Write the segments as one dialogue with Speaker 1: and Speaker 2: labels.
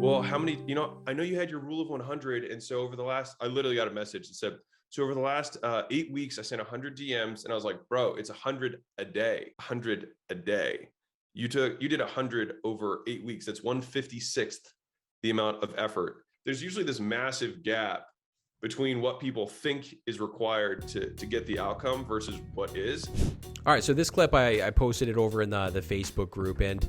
Speaker 1: Well, how many, I know you had your rule of 100. And so over the last, I literally got a message that said, so over the last 8 weeks, I sent 100 DMs and I was like, bro, it's 100 a day, 100 a day. You did 100 over 8 weeks. That's 156th the amount of effort. There's usually this massive gap between what people think is required to get the outcome versus what is.
Speaker 2: All right, so this clip, I posted it over in the Facebook group, and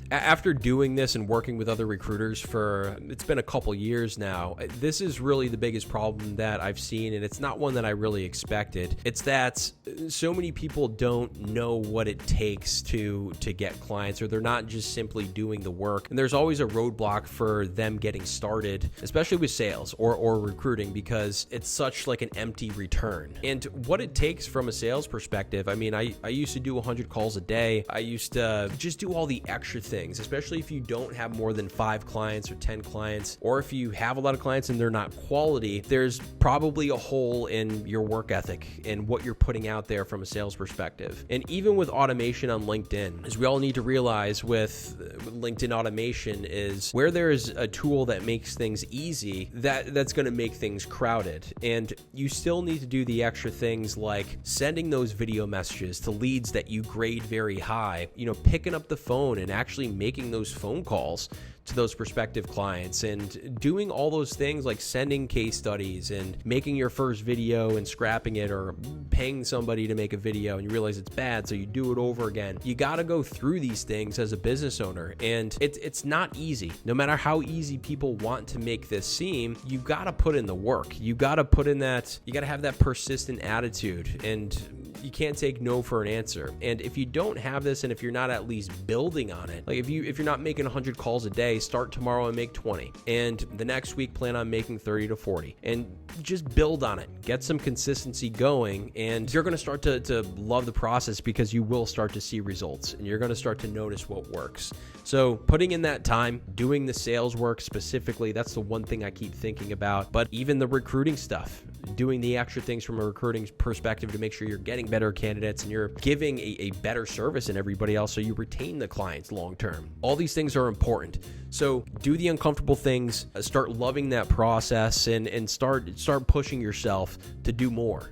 Speaker 2: after doing this and working with other recruiters for, it's been a couple years now, this is really the biggest problem that I've seen, and it's not one that I really expected. It's that so many people don't know what it takes to get clients, or they're not just simply doing the work. And there's always a roadblock for them getting started, especially with sales or recruiting, because it's such like an empty return. And what it takes from a sales perspective, I mean, I used to do 100 calls a day. I used to just do all the extra things, especially if you don't have more than 5 clients or 10 clients, or if you have a lot of clients and they're not quality. There's probably a hole in your work ethic and what you're putting out there from a sales perspective. And even with automation on LinkedIn, as we all need to realize with LinkedIn automation, is where there is a tool that makes things easy, that's going to make things crowded. And you still need to do the extra things like sending those video messages to leads that you grade very high, picking up the phone and actually making those phone calls to those prospective clients, and doing all those things like sending case studies and making your first video and scrapping it, or paying somebody to make a video and you realize it's bad, so you do it over again. You got to go through these things as a business owner, and it's not easy. No matter how easy people want to make this seem, you've got to put in the work. You got to put in that, you got to have that persistent attitude, and you can't take no for an answer. And if you don't have this, and if you're not at least building on it, like if you're not making 100 calls a day, start tomorrow and make 20, and the next week plan on making 30 to 40, and just build on it. Get some consistency going, and you're going to start to love the process, because you will start to see results, and you're going to start to notice what works. So putting in that time, doing the sales work specifically, that's the one thing I keep thinking about. But even the recruiting stuff, doing the extra things from a recruiting perspective to make sure you're getting better candidates and you're giving a better service than everybody else, so you retain the clients long term. All these things are important. So do the uncomfortable things, start loving that process, and start pushing yourself to do more.